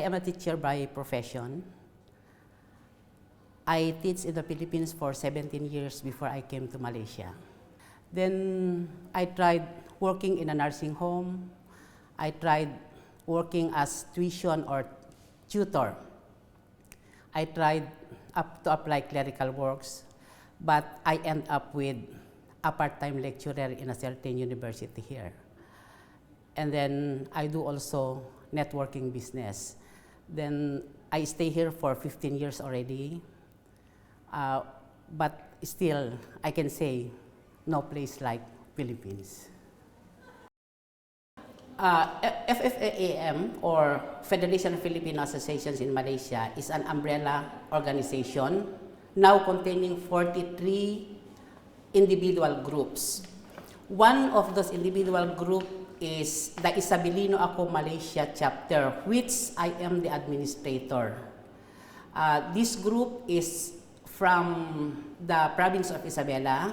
am a teacher by profession. I teach in the Philippines for 17 years before I came to Malaysia. Then I tried working in a nursing home. I tried working as tuition or tutor. I tried to apply clerical works, but I end up with a part-time lecturer in a certain university here. And then I do also networking business. Then I stay here for 15 years already. But still, I can say no place like Philippines. FFAAM, or Federation of Filipino Associations in Malaysia, is an umbrella organization now containing 43 individual groups. One of those individual groups is the Isabelino Ako Malaysia chapter, which I am the administrator. This group is from the province of Isabela.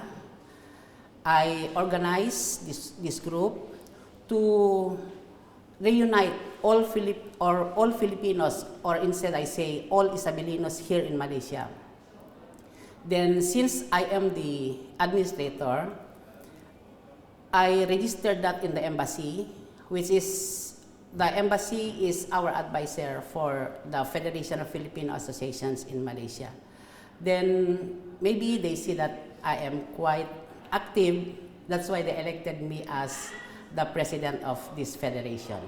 I organized this group to reunite all Filipinos, or instead I say all Isabelinos here in Malaysia. Then since I am the administrator, I registered that in the embassy, which is, the embassy is our advisor for the Federation of Filipino Associations in Malaysia. Then maybe they see that I am quite active, that's why they elected me as the president of this federation.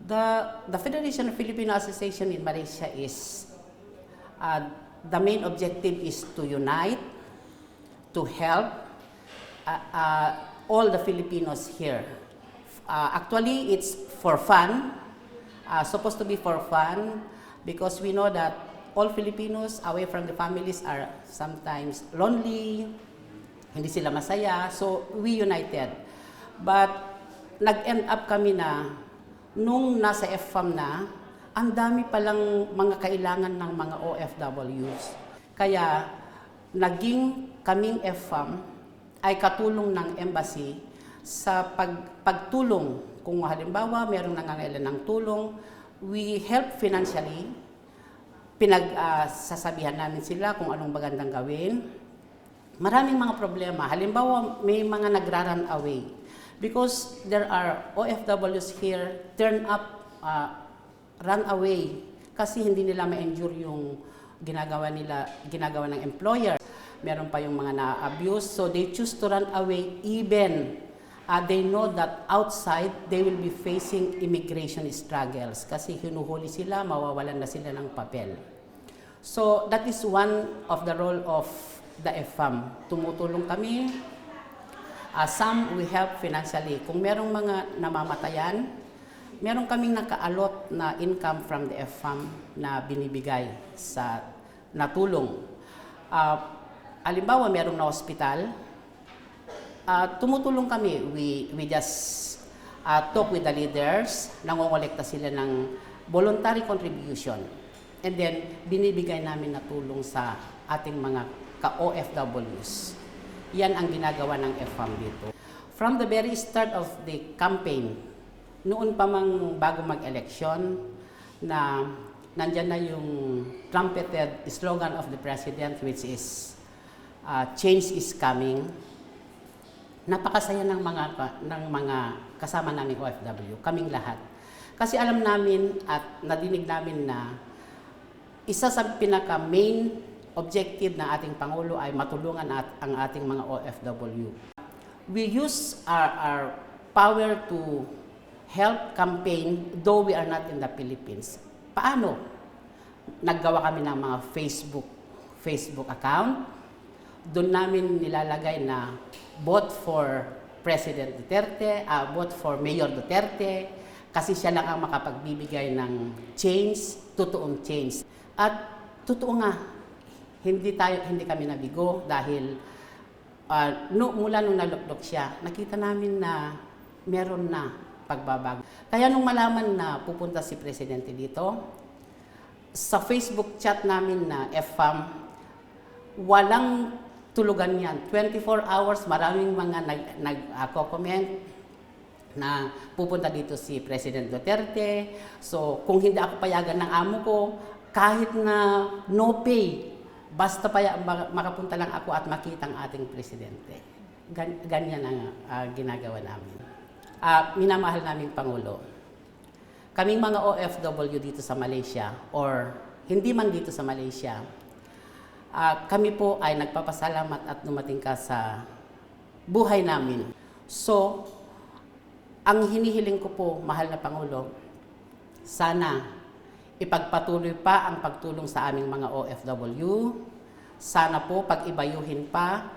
The Federation of Filipino Association in Malaysia is, the main objective is to unite, to help all the Filipinos here. Actually, it's for fun, supposed to be for fun, because we know that all Filipinos away from the families are sometimes lonely, hindi sila masaya, so we united. But nag-end up kami na, nung nasa FFAM na, ang dami palang mga kailangan ng mga OFWs. Kaya naging kaming FFAM ay katulong ng embassy sa pagtulong. Kung halimbawa mayroong nangangailangan ng tulong, we help financially. Pinagsasabihan namin sila kung anong magandang gawin. Maraming mga problema. Halimbawa, may mga nagra-run away. Because there are OFWs here, turn up, run away. Kasi hindi nila ma-endure yung ginagawa ng employer. Meron pa yung mga na-abuse. So they choose to run away even they know that outside they will be facing immigration struggles. Kasi hinuhuli sila, mawawalan na sila ng papel. So that is one of the role of the FFAM. Tumutulong kami. Some we help financially. Kung merong mga namamatayan, meron kaming nakaalot na income from the FFAM na binibigay sa natulong. Halimbawa, merong na hospital, tumutulong kami. We just talk with the leaders, nangongolekta sila ng voluntary contribution. And then, binibigay namin na tulong sa ating mga ka-OFWs. Yan ang ginagawa ng FFAM dito. From the very start of the campaign, noon pa mang bago mag-eleksyon, na nandyan na yung trumpeted slogan of the President, which is, change is coming. Napakasaya ng mga kasama naming OFW, kaming lahat. Kasi alam namin at nadinig namin na isa sa pinaka-main objective ng ating Pangulo ay matulungan ang ating mga OFW. We use our power to help campaign though we are not in the Philippines. Paano? Naggawa kami ng mga Facebook account. Doon namin nilalagay na vote for President Duterte, vote for Mayor Duterte, kasi siya lang ang makapagbibigay ng change, totoong change. At totoo nga, hindi kami nabigo dahil mula nung nalukdok siya, nakita namin na meron na pagbabago. Kaya nung malaman na pupunta si Presidente dito, sa Facebook chat namin na FFAM, walang tulugan yan. 24 hours, maraming mga nag-comment. na pupunta dito si President Duterte. So, kung hindi ako payagan ng amo ko, kahit na no pay, basta makapunta lang ako at makita ang ating presidente. Ganyan ang ginagawa namin. Minamahal naming Pangulo. Kaming mga OFW dito sa Malaysia, or hindi man dito sa Malaysia, kami po ay nagpapasalamat at dumating ka sa buhay namin. So, ang hinihiling ko po, mahal na Pangulo, sana ipagpatuloy pa ang pagtulong sa aming mga OFW. Sana po pag-ibayuhin pa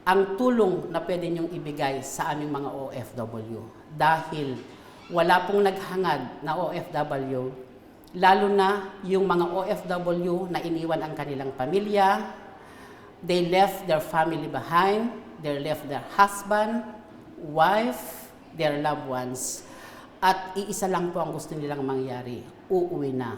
ang tulong na pwede niyong ibigay sa aming mga OFW. Dahil wala pong naghangad na OFW, lalo na yung mga OFW na iniwan ang kanilang pamilya. They left their family behind, they left their husband, wife, their loved ones. At iisa lang po ang gusto nilang mangyari, uuwi na.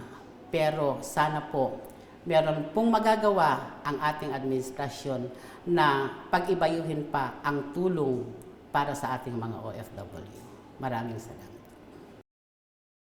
Pero sana po, meron pong magagawa ang ating administrasyon na pag-ibayuhin pa ang tulong para sa ating mga OFW. Maraming salamat.